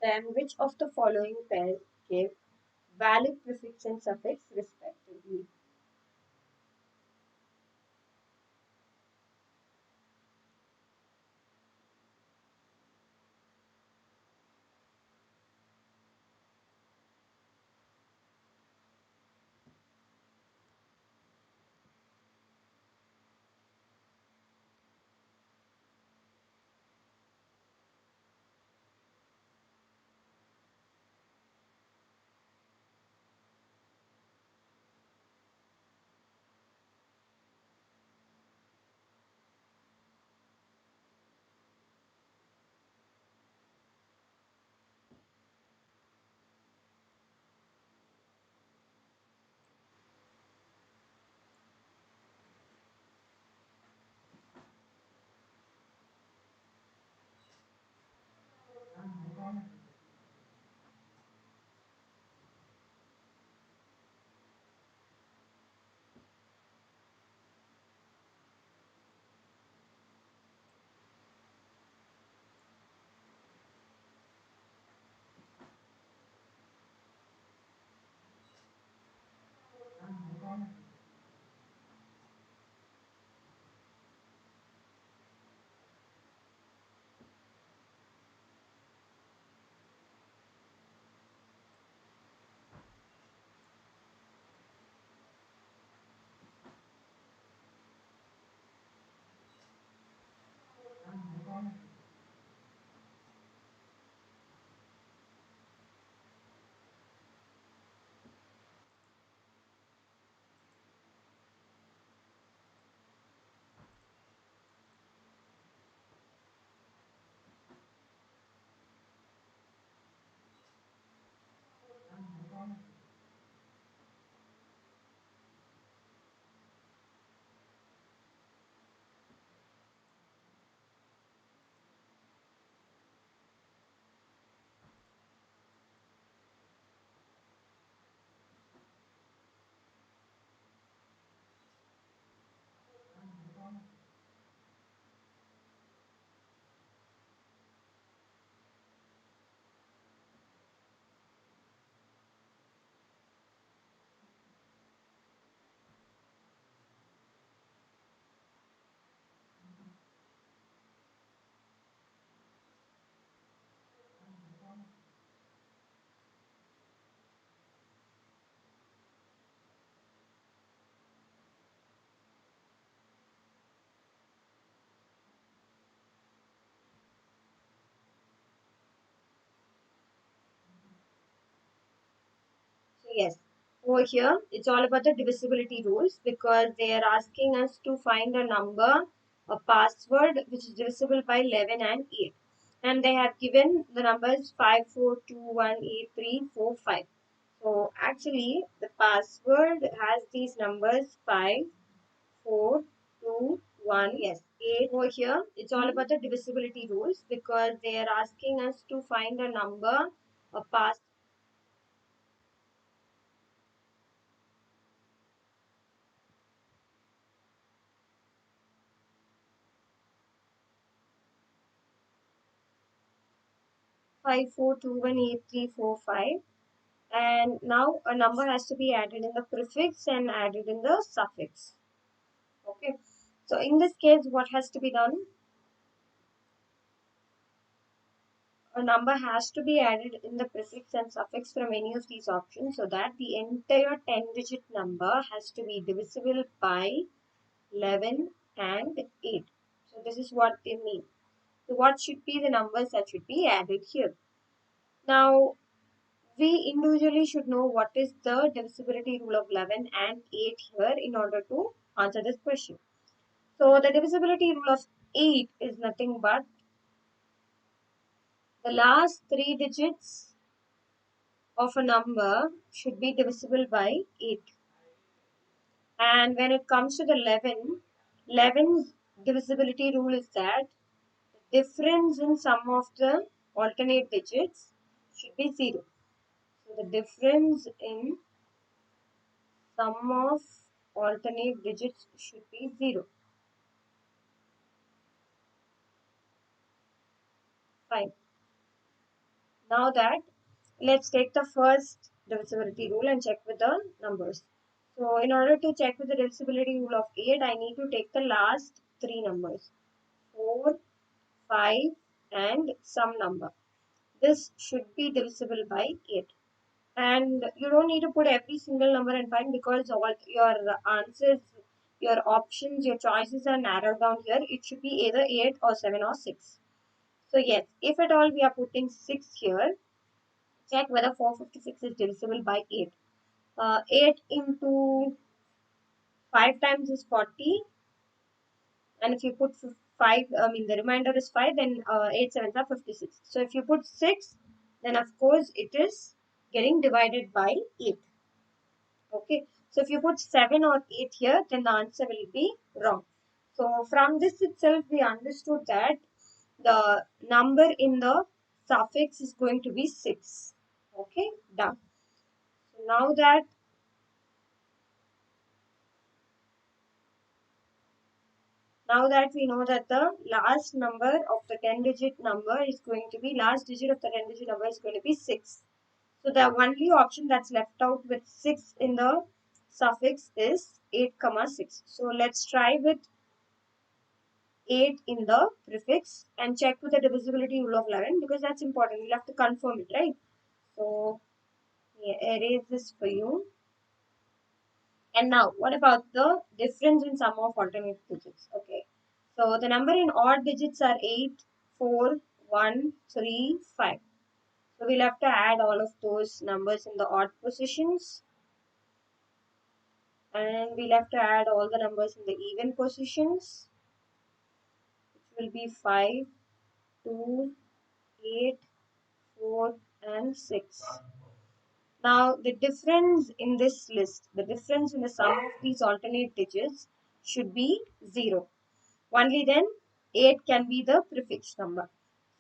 Then which of the following pairs give valid prefix and suffix respectively? So yes, over here it's all about the divisibility rules because they are asking us to find a number, a password which is divisible by 11 and 8. And they have given the numbers 5, 4, 2, 1, 8, 3, 4, 5. So actually the password has these numbers 5, 4, 2, 1, yes, 8. Over here it's all about the divisibility rules because they are asking us to find a number, a pass 5, 4, 2, 1, 8, 3, 4, 5. And now a number has to be added in the prefix and added in the suffix. Okay. So in this case, what has to be done? A number has to be added in the prefix and suffix from any of these options so that the entire 10-digit number has to be divisible by 11 and 8. So this is what they mean. So what should be the numbers that should be added here? Now, we individually should know what is the divisibility rule of 11 and 8 here in order to answer this question. So the divisibility rule of 8 is nothing but the last three digits of a number should be divisible by 8. And when it comes to the 11, 11's divisibility rule is that the difference in sum of the alternate digits should be 0. So the difference in sum of alternate digits should be 0. Fine. Now that, let's take the first divisibility rule and check with the numbers. So in order to check with the divisibility rule of 8, I need to take the last three numbers, 4, 5 and some number. This should be divisible by 8. And you don't need to put every single number and find, because all your answers, your options, your choices are narrowed down here. It should be either 8 or 7 or 6. So yes, if at all we are putting 6 here, check whether 456 is divisible by 8. 8 into 5 times is 40, and if you put 5, I mean the remainder is 5, then 8 sevens are 56. So if you put 6, then of course it is getting divided by 8. Okay, so if you put 7 or 8 here, then the answer will be wrong. So from this itself, we understood that the number in the suffix is going to be 6. Okay, done. So now that we know that the last number of the 10-digit number is going to be, last digit of the 10-digit number is going to be 6. So the only option that's left out with 6 in the suffix is 8 comma 6. So let's try with 8 in the prefix and check with the divisibility rule of 11, because that's important. We'll have to confirm it, right? So yeah, erase this for you. And now, what about the difference in sum of alternate digits? Okay. So the number in odd digits are 8, 4, 1, 3, 5. So we'll have to add all of those numbers in the odd positions. And we'll have to add all the numbers in the even positions, which will be 5, 2, 8, 4, and 6. Now, the difference in this list, the difference in the sum of these alternate digits should be 0. Only then 8 can be the prefix number.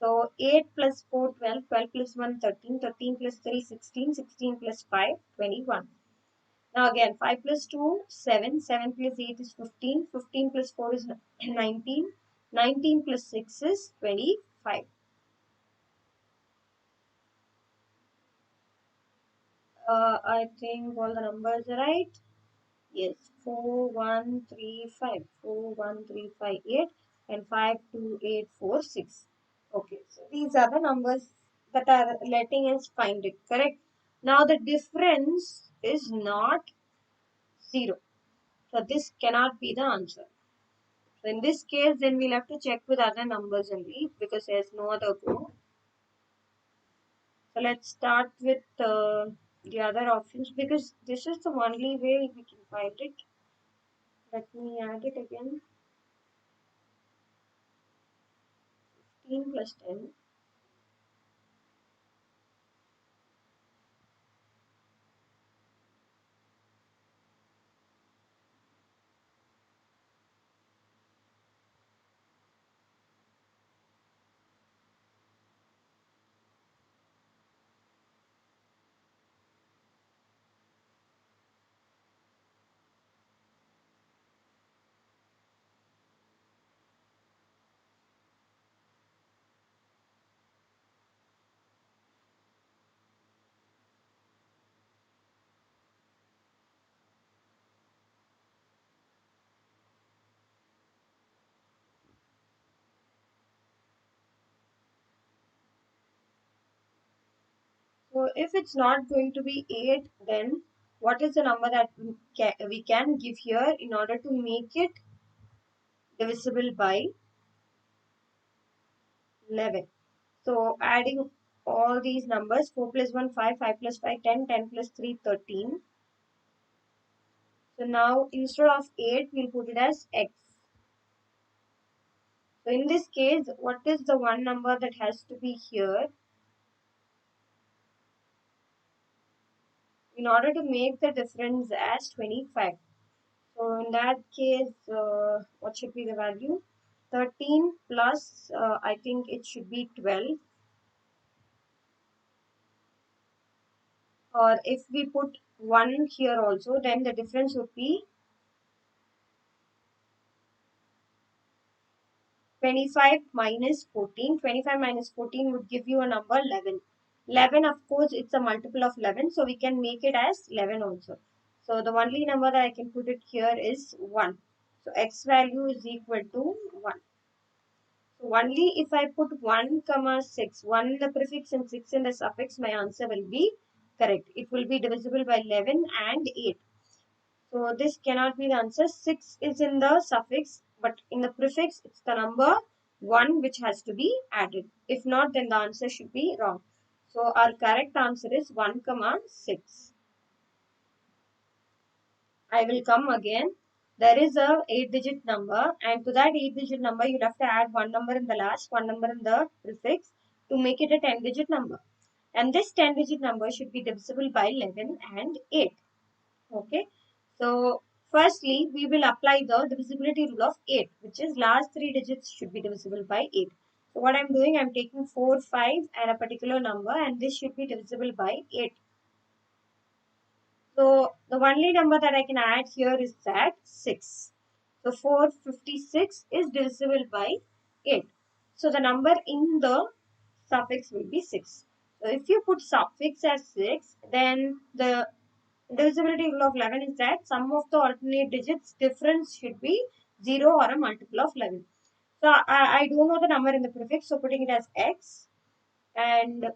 So 8 plus 4, 12, 12 plus 1, 13, 13 plus 3, 16, 16 plus 5, 21. Now again, 5 plus 2, 7, 7 plus 8 is 15, 15 plus 4 is 19, 19 plus 6 is 25. I think all the numbers are right. Yes, 4135, 41358, and 52846. Okay, so these are the numbers that are letting us find it, correct? Now the difference is not 0. So this cannot be the answer. So in this case, then we'll have to check with other numbers only, because there's no other go. So let's start with the other options, because this is the only way we can find it. Let me add it again. 15 plus 10. So if it's not going to be 8, then what is the number that we can give here in order to make it divisible by 11? So adding all these numbers, 4 plus 1, 5, 5 plus 5, 10, 10 plus 3, 13. So now instead of 8, we'll put it as x. So in this case, what is the one number that has to be here in order to make the difference as 25? So in that case, what should be the value? 13 plus, I think it should be 12. Or if we put 1 here also, then the difference would be 25 minus 14. 25 minus 14 would give you a number 11. 11, of course, it's a multiple of 11, so we can make it as 11 also. So the only number that I can put it here is 1. So x value is equal to 1. So only if I put 1 comma 6, 1 in the prefix and 6 in the suffix, my answer will be correct. It will be divisible by 11 and 8. So this cannot be the answer. 6 is in the suffix, but in the prefix, it's the number 1 which has to be added. If not, then the answer should be wrong. So our correct answer is 1 comma 6. I will come again. There is a 8-digit number, and to that 8-digit number, you'll have to add one number in the last, one number in the prefix to make it a 10-digit number. And this 10-digit number should be divisible by 11 and 8. Okay. So, firstly, we will apply the divisibility rule of 8, which is last 3 digits should be divisible by 8. So, what I'm doing, I'm taking 4, 5 and a particular number, and this should be divisible by 8. So the only number that I can add here is that 6. So 456 is divisible by 8. So the number in the suffix will be 6. So if you put suffix as 6, then the divisibility rule of 11 is that sum of the alternate digits difference should be 0 or a multiple of 11. So I don't know the number in the prefix, so putting it as x, and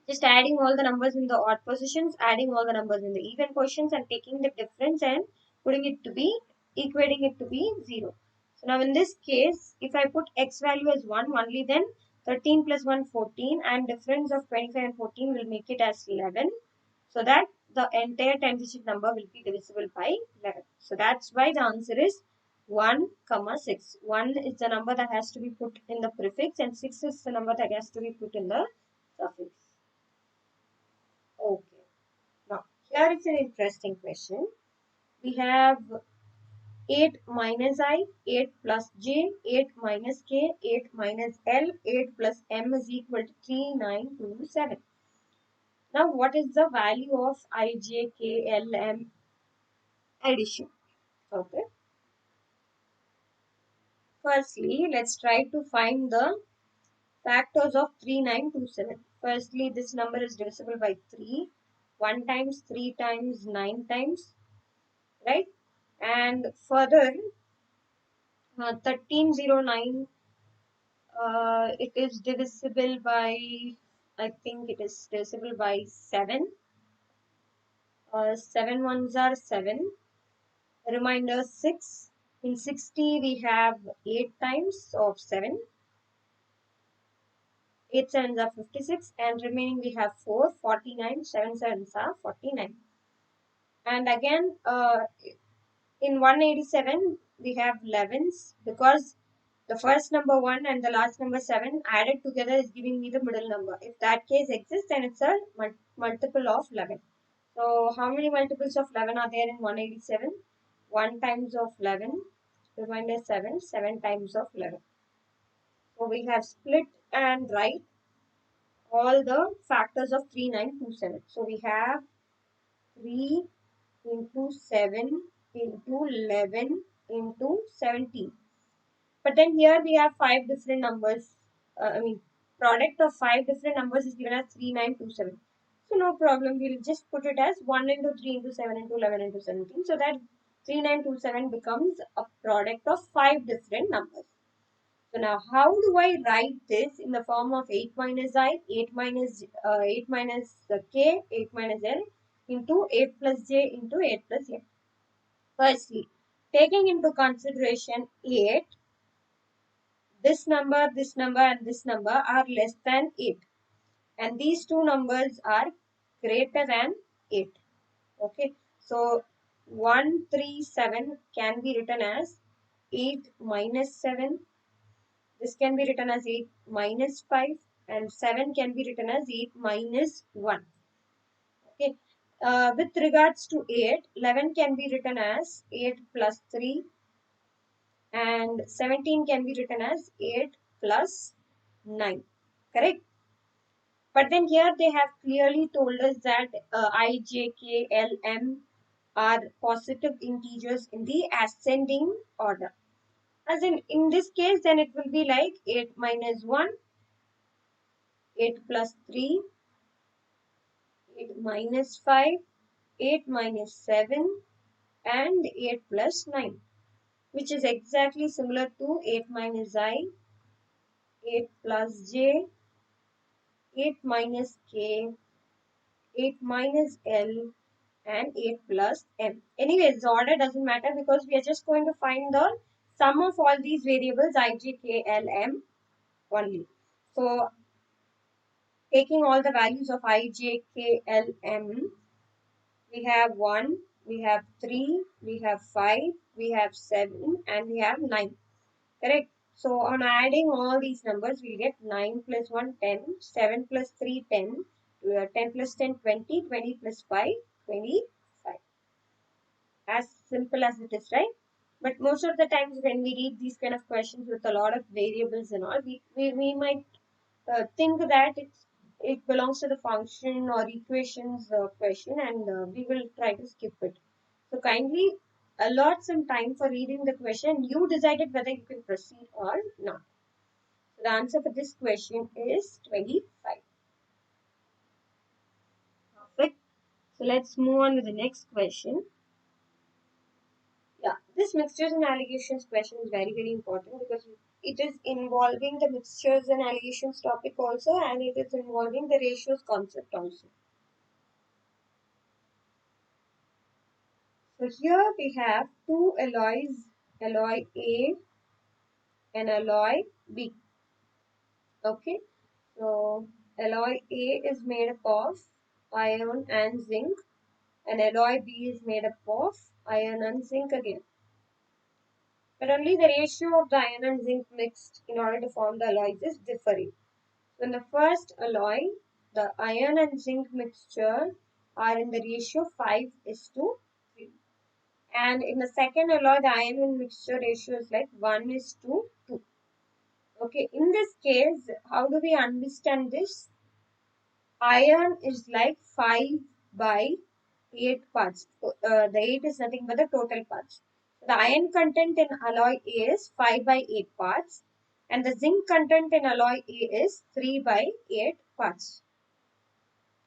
just adding all the numbers in the odd positions, adding all the numbers in the even positions, and taking the difference and putting it to be, equating it to be 0. So now in this case, if I put x value as 1, only then 13 plus 1, 14, and difference of 25 and 14 will make it as 11. So that the entire 10-digit number will be divisible by 11. So that's why the answer is 1 comma 6. 1 is the number that has to be put in the prefix, and 6 is the number that has to be put in the suffix. Okay. Now, here is an interesting question. We have 8 minus I, 8 plus j, 8 minus k, 8 minus L, 8 plus m is equal to 3927. Now, what is the value of I, j, k, L, m addition? Okay. Firstly, let's try to find the factors of 3927. Firstly, this number is divisible by 3. 1 times, 3 times, 9 times, right? And further, 1309, it is divisible by, I think it is divisible by 7. 7 ones are 7. Reminder 6. In 60, we have 8 times of 7. 8 sevens are 56, and remaining we have 4, 49. 7 sevens are 49. And again, in 187, we have 11s, because the first number 1 and the last number 7 added together is giving me the middle number. If that case exists, then it's a multiple of 11. So how many multiples of 11 are there in 187? 1 times of 11, remainder 7, 7 times of 11. So we have split and write all the factors of 3927. So we have 3 into 7 into 11 into 17. But then here we have 5 different numbers. Product of 5 different numbers is given as 3927. So no problem. We'll just put it as 1 into 3 into 7 into 11 into 17. So that 3927 becomes a product of 5 different numbers. So now how do I write this in the form of 8 minus I, 8 minus k, 8 minus L into 8 plus j into 8 plus n? Firstly, taking into consideration 8, this number, and this number are less than 8. And these two numbers are greater than 8. Okay. So 137 can be written as 8 minus 7. This can be written as 8 minus 5. And 7 can be written as 8 minus 1. Okay. With regards to 8, 11 can be written as 8 plus 3. And 17 can be written as 8 plus 9. Correct? But then here they have clearly told us that I, j, k, l, m are positive integers in the ascending order. As in this case, then it will be like 8 minus 1, 8 plus 3, 8 minus 5, 8 minus 7, and 8 plus 9, which is exactly similar to 8 minus I, 8 plus j, 8 minus k, 8 minus L, and 8 plus M. Anyways, the order doesn't matter because we are just going to find the sum of all these variables I, j, k, L, M only. So, taking all the values of I, j, k, L, M, we have 1, we have 3, we have 5, we have 7, and we have 9. Correct? So, on adding all these numbers, we get 9 plus 1, 10, 7 plus 3, 10, 10 plus 10, 20, 20 plus 5, 25. As simple as it is, right? But most of the times when we read these kind of questions with a lot of variables and all, we might think that it belongs to the function or equations question, and we will try to skip it. So kindly allot some time for reading the question. You decided whether you can proceed or not. So the answer for this question is 25. Perfect. So let's move on to the next question. Yeah, this mixtures and allegations question is very, very important because it is involving the mixtures and allegations topic also, and it is involving the ratios concept also. So here we have two alloys, alloy A and alloy B. Okay, so alloy A is made up of iron and zinc, and alloy B is made up of iron and zinc again. But only the ratio of the iron and zinc mixed in order to form the alloys is differing. So in the first alloy, the iron and zinc mixture are in the ratio 5:3. And in the second alloy, the iron and mixture ratio is like 1:2. Okay, in this case, how do we understand this? Iron is like 5 by 8 parts. The 8 is nothing but the total parts. The iron content in alloy A is 5 by 8 parts, and the zinc content in alloy A is 3 by 8 parts.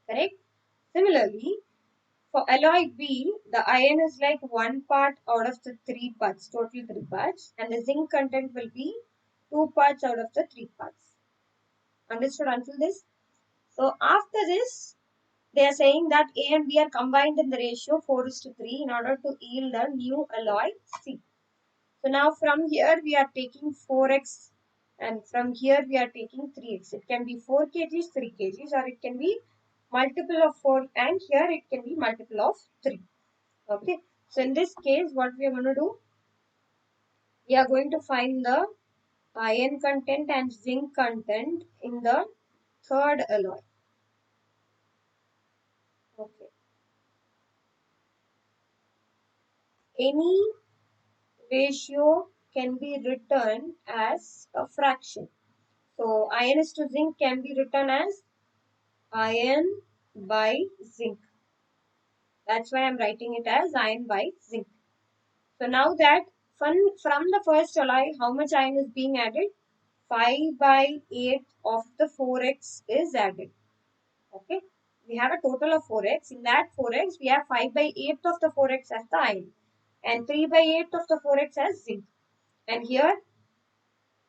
Correct? Similarly, for alloy B, the iron is like 1 part out of the 3 parts, total 3 parts, and the zinc content will be 2 parts out of the 3 parts. Understood until this? So after this, they are saying that A and B are combined in the ratio 4:3 in order to yield a new alloy C. So now from here we are taking 4x, and from here we are taking 3x. It can be 4 kgs, 3 kgs, or it can be multiple of 4, and here it can be multiple of 3. Okay. So in this case, what we are going to do, we are going to find the iron content and zinc content in the third alloy. Okay. Any ratio can be written as a fraction. So iron is to zinc can be written as iron by zinc. That's why I'm writing it as iron by zinc. So now that from the first alloy, how much iron is being added? 5 by 8 of the 4x is added. Okay. We have a total of 4x. In that 4x, we have 5 by 8 of the 4x as the iron, and 3 by 8 of the 4x as zinc. And here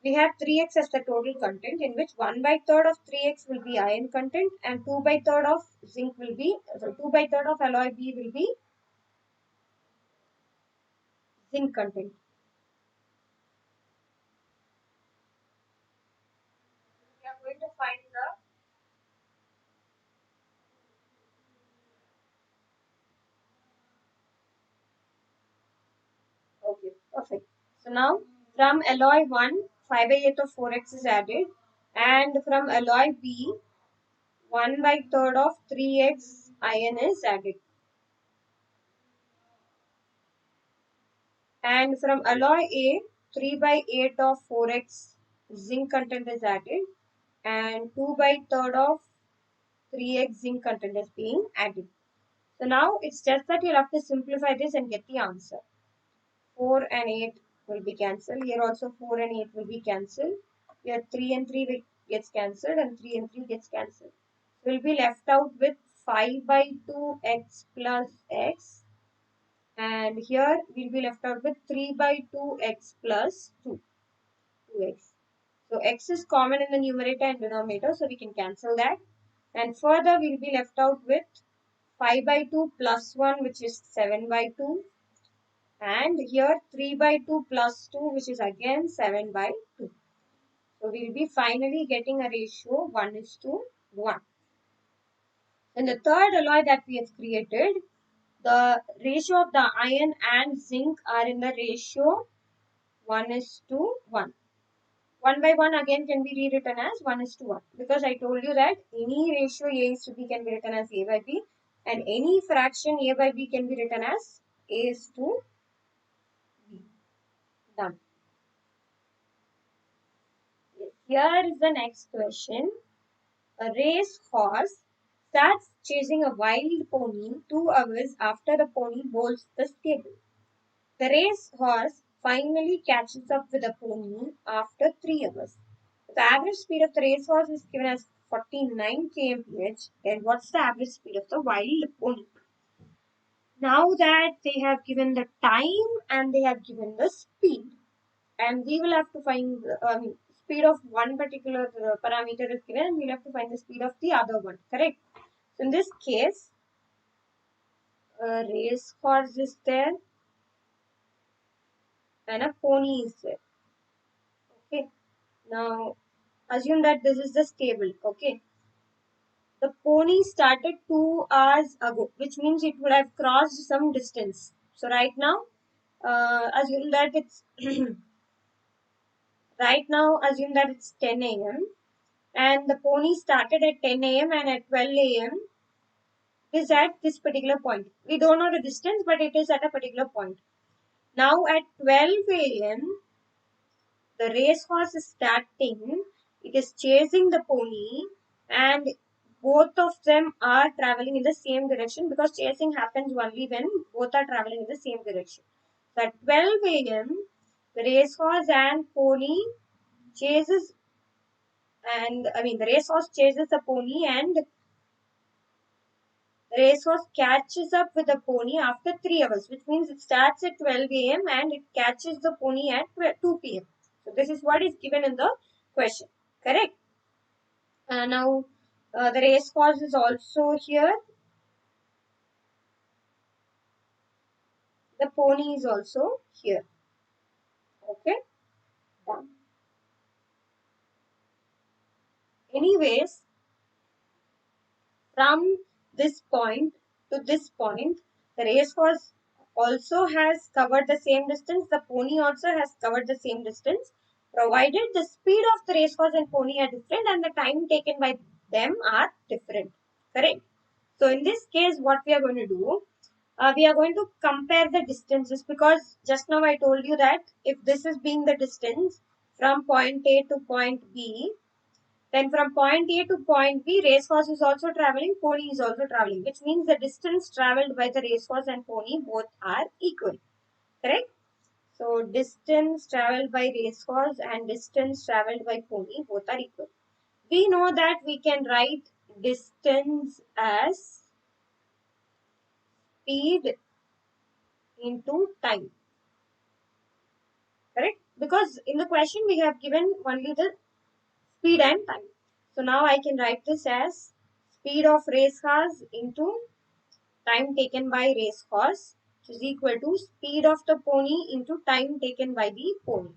we have 3x as the total content, in which 1 by third of 3x will be iron content, and 2 by third of zinc will be, so 2 by third of alloy B will be zinc content. We are going to find okay, perfect. So now from alloy 1, 5 by 8 of 4x is added, and from alloy B, 1 by third of 3x iron is added. And from alloy A, 3 by 8 of 4x zinc content is added, and 2 by third of 3x zinc content is being added. So now it's just that you'll have to simplify this and get the answer. 4 and 8 will be cancelled. Here also 4 and 8 will be cancelled. Here 3 and 3 will gets cancelled and 3 and 3 gets cancelled. We'll be left out with 5 by 2 x plus x, and here we'll be left out with 3 by 2 x plus 2x. So x is common in the numerator and denominator, so we can cancel that. And further we'll be left out with 5 by 2 plus 1, which is 7 by 2. And here 3 by 2 plus 2, which is again 7 by 2. So we'll be finally getting a ratio 1:1. And the third alloy that we have created, the ratio of the iron and zinc are in the ratio 1:1. 1 by 1 again can be rewritten as 1:1, because I told you that any ratio A is to B can be written as A by B, and any fraction A by B can be written as A is to B. Done. Here is the next question. A race horse starts chasing a wild pony 2 hours after the pony bolts the stable. The race horse finally catches up with the pony after 3 hours. The average speed of the race horse is given as 49 kmph. Then what's the average speed of the wild pony? Now that they have given the time and they have given the speed, and we will have to find speed of one particular parameter is given, and we'll have to find the speed of the other one, correct? So in this case, a race horse is there and a pony is there. Okay, now assume that this is the stable. Okay, the pony started 2 hours ago, which means it would have crossed some distance. So right now, assume that it's assume that it's 10 a.m. and the pony started at 10 a.m. and at 12 a.m. is at this particular point. We don't know the distance, but it is at a particular point. Now at 12 a.m., the racehorse is starting. It is chasing the pony, and both of them are traveling in the same direction, because chasing happens only when both are traveling in the same direction. So at 12 a.m., the racehorse and pony chases, and the racehorse chases the pony, and the racehorse catches up with the pony after 3 hours, which means it starts at 12 a.m. and it catches the pony at 2 p.m. So this is what is given in the question, correct? Now the racehorse is also here. The pony is also here. Okay, done. Anyways, from this point to this point, the racehorse also has covered the same distance. The pony also has covered the same distance, provided the speed of the racehorse and pony are different and the time taken by them are different. Correct? So in this case, what we are going to do, we are going to compare the distances, because just now I told you that if this is being the distance from point A to point B, then from point A to point B, racehorse is also traveling, pony is also traveling, which means the distance traveled by the racehorse and pony both are equal. Correct? So distance traveled by racehorse and distance traveled by pony both are equal. We know that we can write distance as speed into time. Correct? Because in the question we have given only the speed and time. So now I can write this as speed of racehorse into time taken by racehorse, which is equal to speed of the pony into time taken by the pony.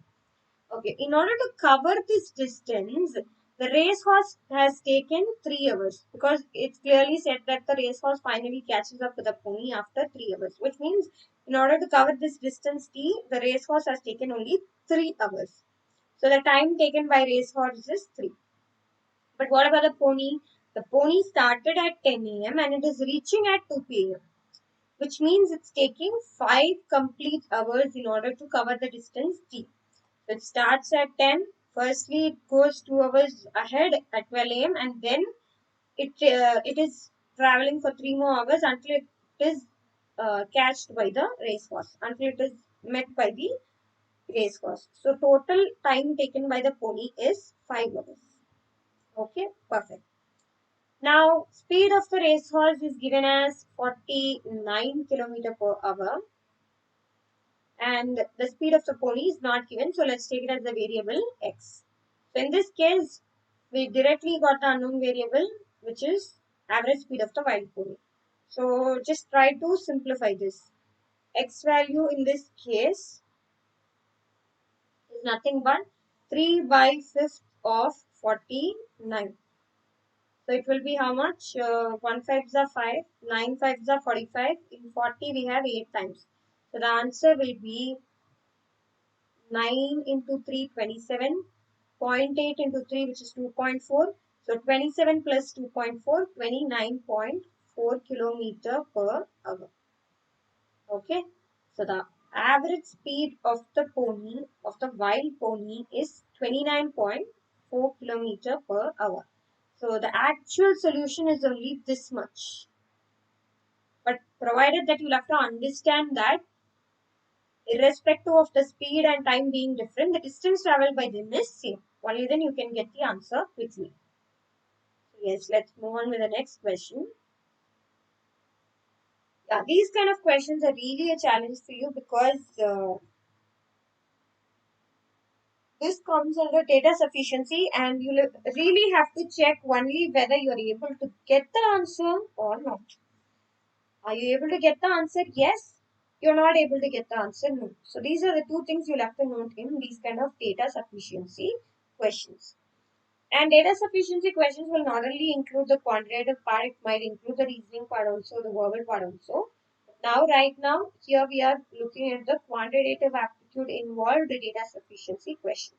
Okay, in order to cover this distance, the racehorse has taken 3 hours, because it's clearly said that the racehorse finally catches up with the pony after 3 hours, which means in order to cover this distance t, the racehorse has taken only 3 hours. So the time taken by racehorse is 3. But what about the pony? The pony started at 10 a.m. and it is reaching at 2 p.m., which means it's taking 5 complete hours in order to cover the distance t. So it starts at 10. Firstly, it goes 2 hours ahead at 12 a.m. and then it is traveling for 3 more hours until it is catched by the racehorse, until it is met by the racehorse. So total time taken by the pony is 5 hours. Okay, perfect. Now, speed of the racehorse is given as 49 km per hour, and the speed of the pony is not given. So let's take it as the variable x. So in this case, we directly got the unknown variable, which is average speed of the wild pony. So just try to simplify this. X value in this case is nothing but 3 by 5th of 49. So it will be how much? 1 5s are 5, 9 5s are 45. In 40 we have 8 times. So the answer will be 9 into 3, 27. 0.8 into 3, which is 2.4. So 27 plus 2.4, 29.4 kilometer per hour. Okay. So the average speed of the pony, of the wild pony, is 29.4 kilometer per hour. So the actual solution is only this much. But provided that you'll have to understand that irrespective of the speed and time being different, the distance traveled by them is same. Only then you can get the answer quickly. So yes, let's move on with the next question. Yeah, these kind of questions are really a challenge for you because this comes under data sufficiency and you really have to check only whether you're able to get the answer or not. Are you able to get the answer? Yes. You're not able to get the answer? No. So these are the two things you'll have to note in these kind of data sufficiency questions. And data sufficiency questions will not only include the quantitative part, it might include the reasoning part also, the verbal part also. Now, right now, here we are looking at the quantitative aptitude involved data sufficiency question.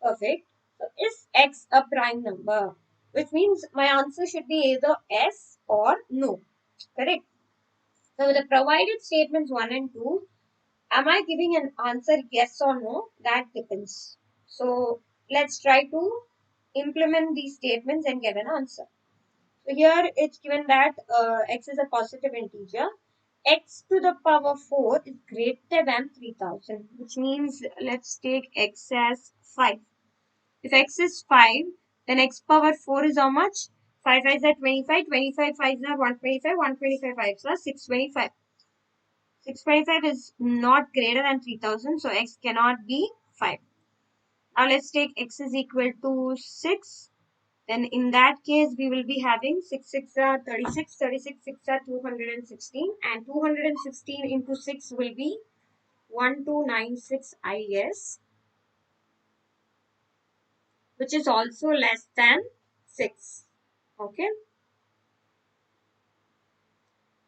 Perfect. So, is X a prime number? Which means my answer should be either yes or no. Correct. So, the provided statements 1 and 2, am I giving an answer yes or no? That depends. So, let's try to implement these statements and get an answer. So, here it's given that x is a positive integer. X to the power 4 is greater than 3000, which means let's take x as 5. If x is 5, then x power 4 is how much? 5 5s are 25, 25 5s are 125, 125 5s are 625. 625 is not greater than 3000, so x cannot be 5. Now let's take x is equal to 6. Then in that case, we will be having 6 6 are 36, 36 6 are 216, and 216 into 6 will be 1296 IS, which is also less than 6. Okay.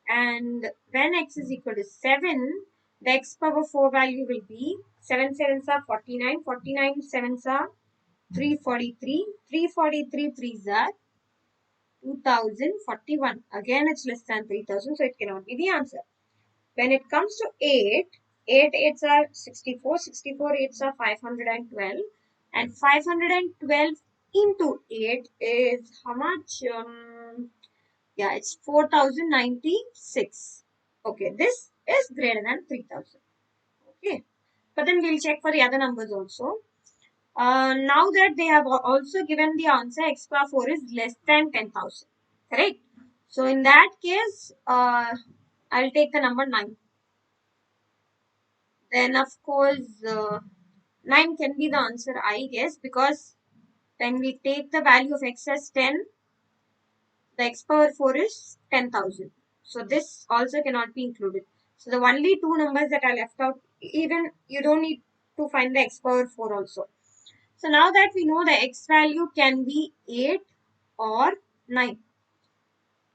And when x is equal to 7, the x power 4 value will be 7 7s are 49, 49 7s are 343, 343 3s are 2041. Again, it's less than 3000, so it cannot be the answer. When it comes to 8, 8 8s are 64, 64 8s are 512, and 512 into 8 is how much? Yeah, it's 4096. Okay, this is greater than 3000. Okay, but then we'll check for the other numbers also. Now that they have also given the answer, x power 4 is less than 10,000. Correct? So in that case, I'll take the number 9. Then of course, 9 can be the answer, I guess, because when we take the value of x as 10, the x power 4 is 10,000. So this also cannot be included. So the only two numbers that are left out, even you don't need to find the x power 4 also. So now that we know the x value can be 8 or 9.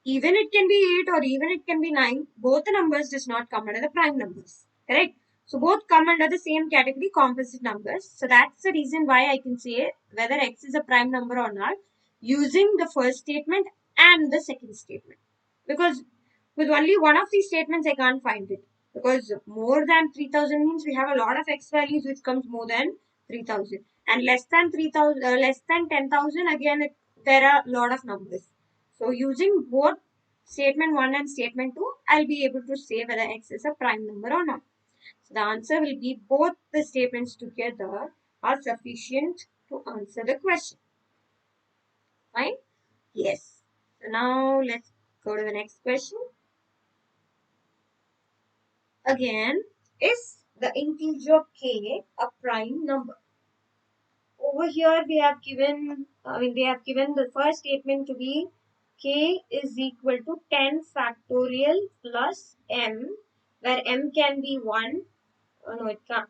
Even it can be 8 or even it can be 9, both the numbers does not come under the prime numbers. Correct? So both come under the same category, composite numbers. So that's the reason why I can say whether x is a prime number or not using the first statement and the second statement. Because with only one of these statements I can't find it. Because more than 3000 means we have a lot of x values which comes more than 3000. And less than 3000, less than 10,000, again there are a lot of numbers. So using both statement 1 and statement 2, I'll be able to say whether x is a prime number or not. So the answer will be both the statements together are sufficient to answer the question. Yes. So now let's go to the next question. Again, is the integer k a prime number? Over here we have given, they have given the first statement to be k is equal to 10 factorial plus m, where m can be 1. No, it can't.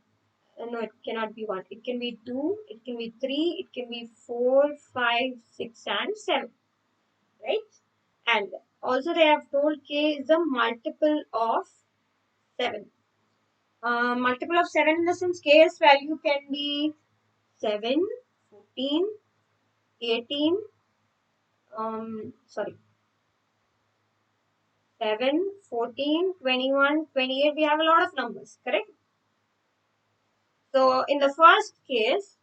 No, it cannot be 1. It can be 2, it can be 3, it can be 4, 5, 6, and 7. Right? And also they have told k is a multiple of 7. Multiple of 7 in the sense k's value can be 7, 14, 18, sorry, 7, 14, 21, 28. We have a lot of numbers, correct? So in the first case,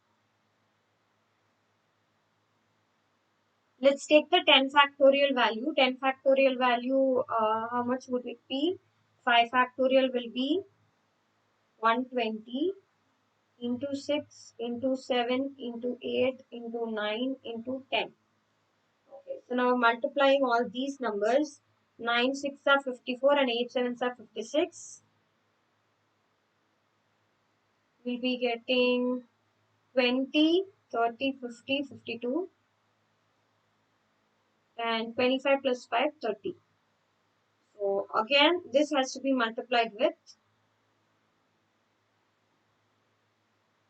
let's take the 10 factorial value. 10 factorial value, how much would it be? 5 factorial will be 120 into 6 into 7 into 8 into 9 into 10. Okay, so now multiplying all these numbers, 9 6 are 54 and 8 7 are 56. We'll be getting 20, 30, 50, 52, and 25 plus 5, 30. So again, this has to be multiplied with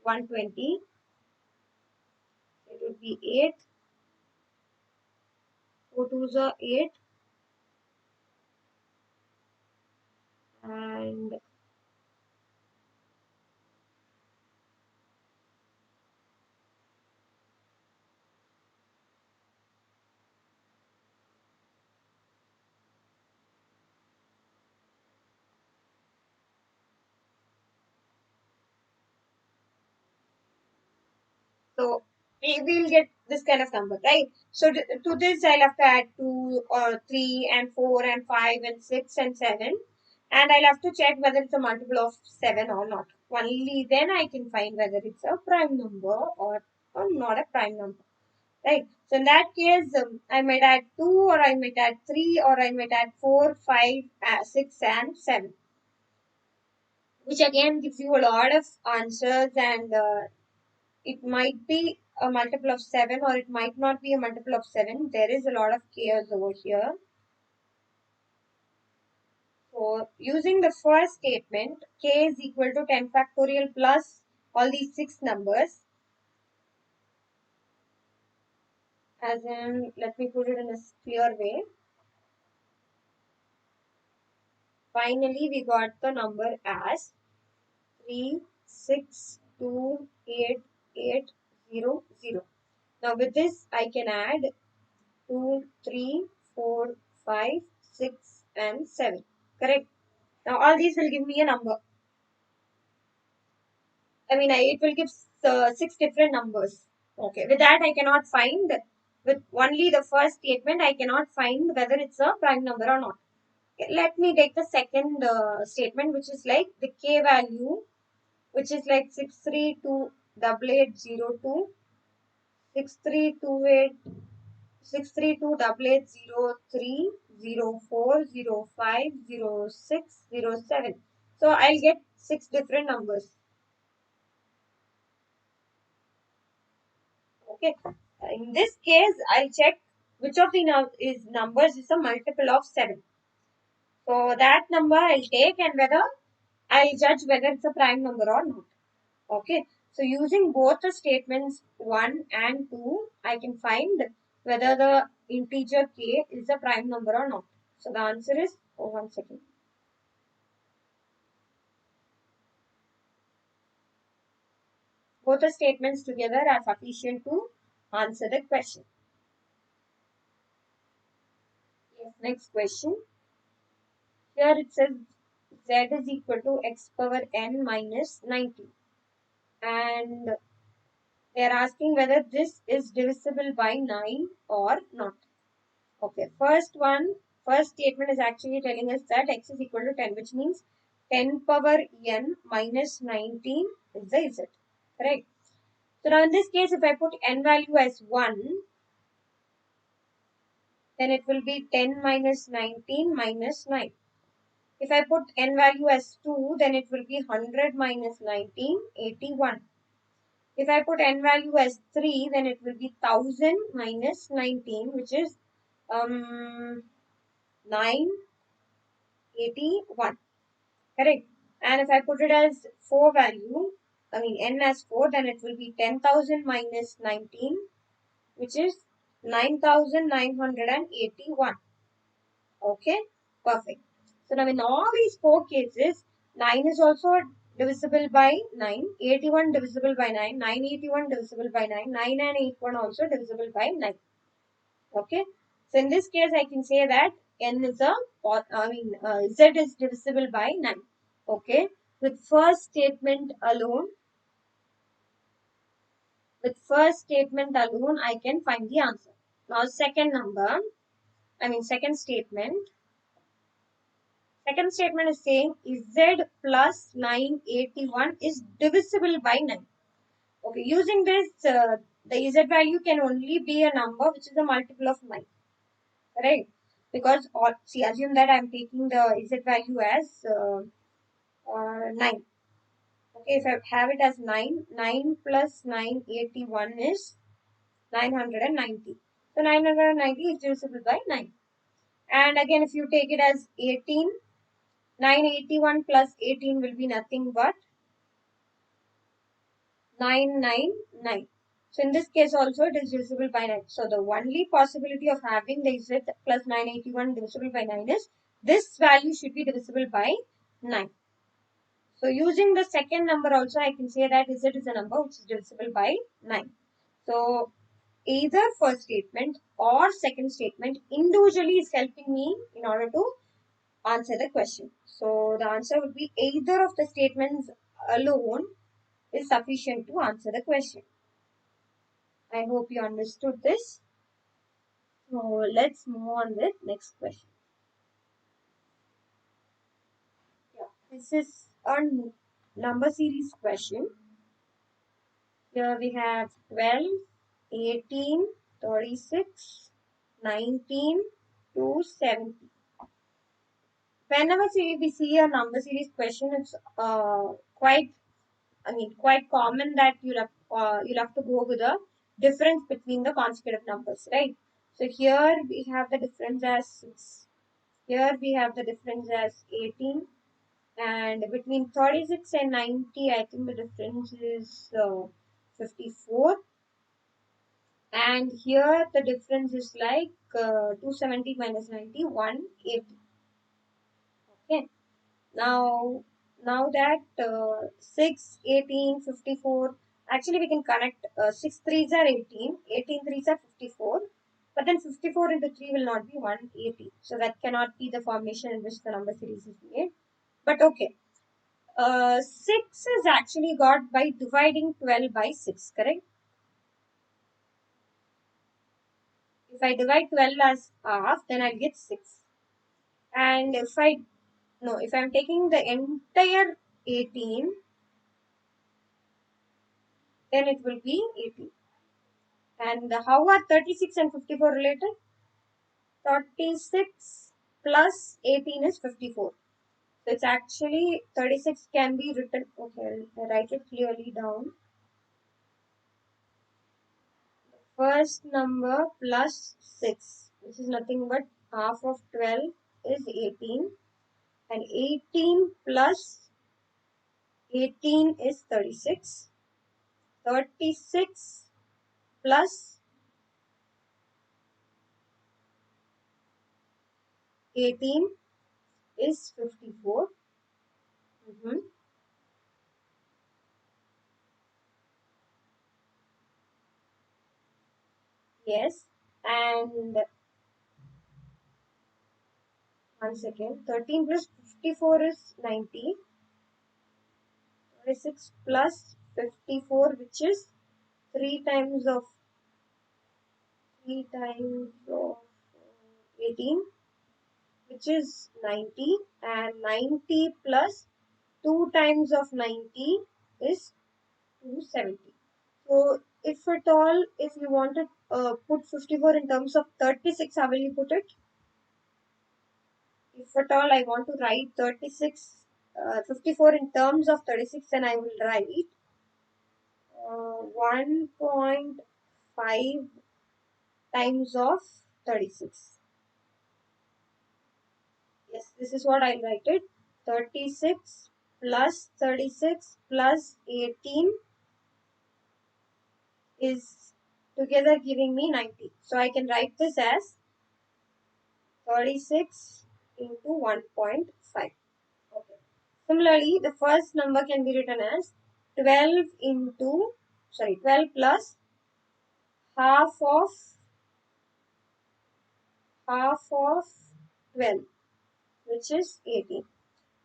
120. It would be 8, 4 2s are 8, and so we will get this kind of number, right? So to this, I'll have to add 2 or 3 and 4 and 5 and 6 and 7. And I'll have to check whether it's a multiple of 7 or not. Only then I can find whether it's a prime number or not a prime number. Right. So in that case, I might add 2 or I might add 3 or I might add 4, 5, 6 and 7. Which again gives you a lot of answers, and it might be a multiple of 7 or it might not be a multiple of 7. There is a lot of chaos over here. So using the first statement, k is equal to 10 factorial plus all these 6 numbers. As in, let me put it in a clear way. Finally, we got the number as 3628800. Now with this I can add 2, 3, 4, 5, 6 and 7. Correct. Now all these will give me a number. It will give 6 different numbers. Okay. With that I cannot find, with only the first statement I cannot find whether it's a prime number or not. Okay, let me take the second statement, which is like the k value, which is like 6328802, 6328, 632880304050607. So I'll get 6 different numbers. Okay. In this case, I'll check which of the numbers is a multiple of 7. So that number I'll take, and whether I'll judge whether it's a prime number or not. Okay, so using both the statements 1 and 2, I can find whether the integer k is a prime number or not. So the answer is, oh, 1 second. Both the statements together are sufficient to answer the question. Yes, next question. Here it says z is equal to x power n minus 90. And they are asking whether this is divisible by 9 or not. Okay, first statement is actually telling us that x is equal to 10, which means 10 power n minus 19 is the z. Correct? So now in this case, if I put n value as 1, then it will be 10 minus 19 minus 9. If I put n value as 2, then it will be 100 minus 19, 81. If I put n value as 3, then it will be 1000 minus 19, which is 981. Correct. And if I put it as 4 value, n as 4, then it will be 10,000 minus 19, which is 9,981. Okay, perfect. So now in all these four cases, 9 is also divisible by 9, 81 divisible by 9, 981 divisible by 9, 9 and 81 also divisible by 9. Okay, so in this case, I can say that n is z is divisible by 9. Okay, with first statement alone, I can find the answer. Now, second statement. Second statement is saying z plus 981 is divisible by 9. Okay, using this, the z value can only be a number which is a multiple of 9. Right? Because, assume that I am taking the z value as 9. Okay, if I have it as 9, 9 plus 981 is 990. So 990 is divisible by 9. And again, if you take it as 18, 981 plus 18 will be nothing but 999. So in this case also it is divisible by 9. So the only possibility of having the z plus 981 divisible by 9 is this value should be divisible by 9. So using the second number also I can say that z is a number which is divisible by 9. So either first statement or second statement individually is helping me in order to answer the question. So the answer would be either of the statements alone is sufficient to answer the question. I hope you understood this. So let's move on with next question. Yeah, this is a number series question. Here we have 12, 18, 36, 19 to 70. Whenever we see a number series question, it's quite common that you'll have to go with the difference between the consecutive numbers, right? So here we have the difference as 6. Here we have the difference as 18. And between 36 and 90, I think the difference is 54. And here the difference is like 270 minus 90, 180. Okay. Now that 6, 18, 54, actually we can connect 6 3s are 18, 18 3s are 54, but then 54 into 3 will not be 180. So that cannot be the formation in which the number series is made. But okay, 6 is actually got by dividing 12 by 6, correct? If I divide 12 as half, then I get 6. And if I'm taking the entire 18, then it will be 18. And how are 36 and 54 related? 36 plus 18 is 54. So it's actually 36 can be written. Okay, I'll write it clearly down. First number plus 6, which is nothing but half of 12 is 18. And 18 plus 18 is 36. 36 plus 18 is 54. Yes. And 1 second. 13 plus 54 is 90. 36 plus 54, which is 3 times of 18, which is 90. And 90 plus 2 times of 90 is 270. So if at all, if you want to put 54 in terms of 36, how will you put it? If at all I want to write 54 in terms of 36, then I will write 1.5 times of 36. Yes, this is what I'll write it. 36 plus 36 plus 18 is together giving me 90. So I can write this as 36 into 1.5. Okay. Similarly, the first number can be written as 12 plus half of 12, which is 18.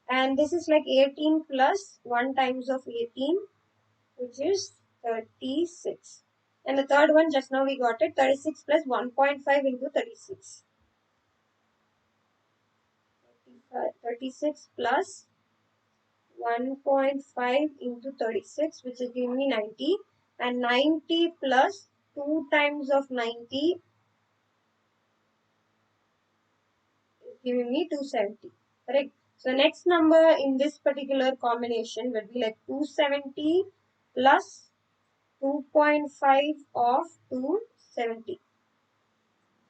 And this is like 18 plus 1 times of 18, which is 36. And the third one, just now we got it, 36 plus 1.5 into 36. 36 plus 1.5 into 36, which is giving me 90. And 90 plus 2 times of 90 is giving me 270. Correct? So next number in this particular combination would be like 270 plus 2.5 of 270.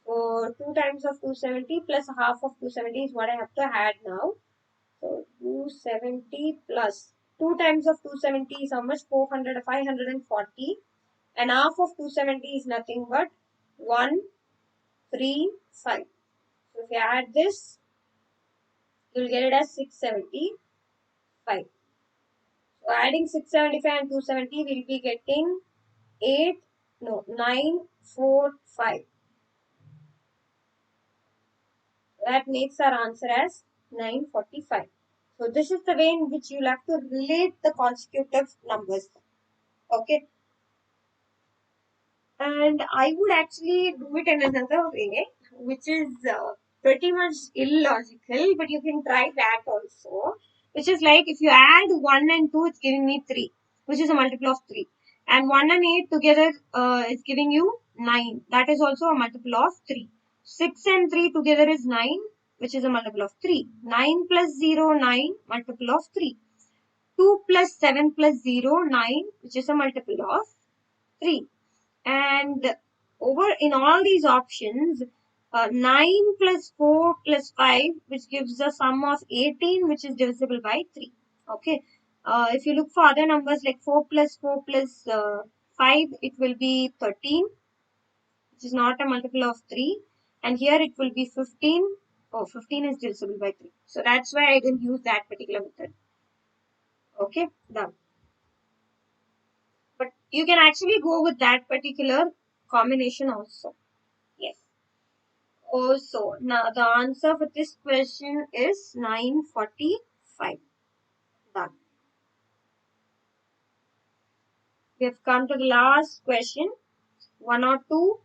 So 2 times of 270 plus half of 270 is what I have to add now. So 270 plus 2 times of 270 is how much? 540. And half of 270 is nothing but 135. So if you add this, you'll get it as 675. So adding 675 and 270, we'll be getting 945. That makes our answer as 945. So this is the way in which you'll have to relate the consecutive numbers. Okay. And I would actually do it in another way, which is pretty much illogical, but you can try that also. Which is like if you add 1 and 2, it's giving me 3, which is a multiple of 3. And 1 and 8 together is giving you 9. That is also a multiple of 3. 6 and 3 together is 9, which is a multiple of 3. 9 plus 0, 9, multiple of 3. 2 plus 7 plus 0, 9, which is a multiple of 3. And over in all these options, 9 plus 4 plus 5, which gives a sum of 18, which is divisible by 3. Okay. If you look for other numbers like 4 plus 5, it will be 13, which is not a multiple of 3. And here it will be 15. Oh, 15 is divisible by 3. So that's why I didn't use that particular method. Okay, done. But you can actually go with that particular combination also. Yes. Also, now the answer for this question is 945. Done. We have come to the last question. 102,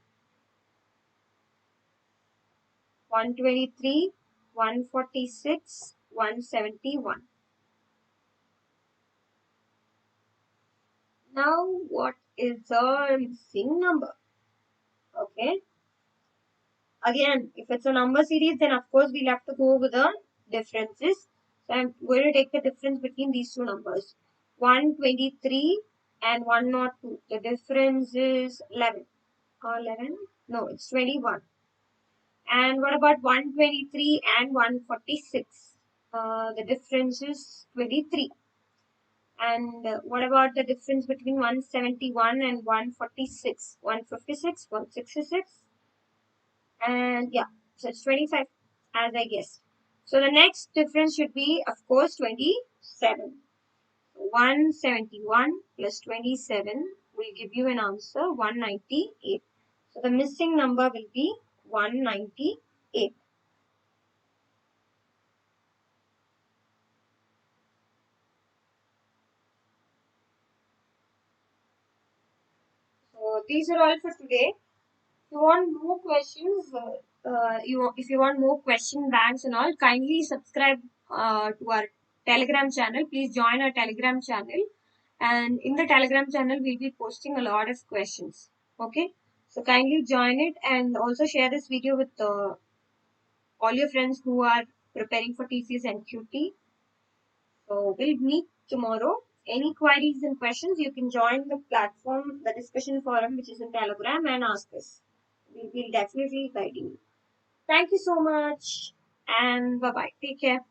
123, 146, 171. Now, what is the missing number? Okay. Again, if it's a number series, then of course we'll have to go with the differences. So I'm going to take the difference between these two numbers. 123 and 102. The difference is 11. 11? No, it's 21. And what about 123 and 146? The difference is 23. And what about the difference between 171 and 146? 156, 166. And yeah, so it's 25 as I guessed. So the next difference should be, of course, 27. 171 plus 27 will give you an answer 198. So the missing number will be 198. So these are all for today. If you want more questions, if you want more question banks and all, kindly subscribe to our Telegram channel. Please join our Telegram channel. And in the Telegram channel, we'll be posting a lot of questions. Okay, so kindly join it and also share this video with all your friends who are preparing for TCS NQT. So we'll meet tomorrow. Any queries and questions, you can join the platform, the discussion forum, which is in Telegram, and ask us. We will definitely guide you. Thank you so much, and bye bye. Take care.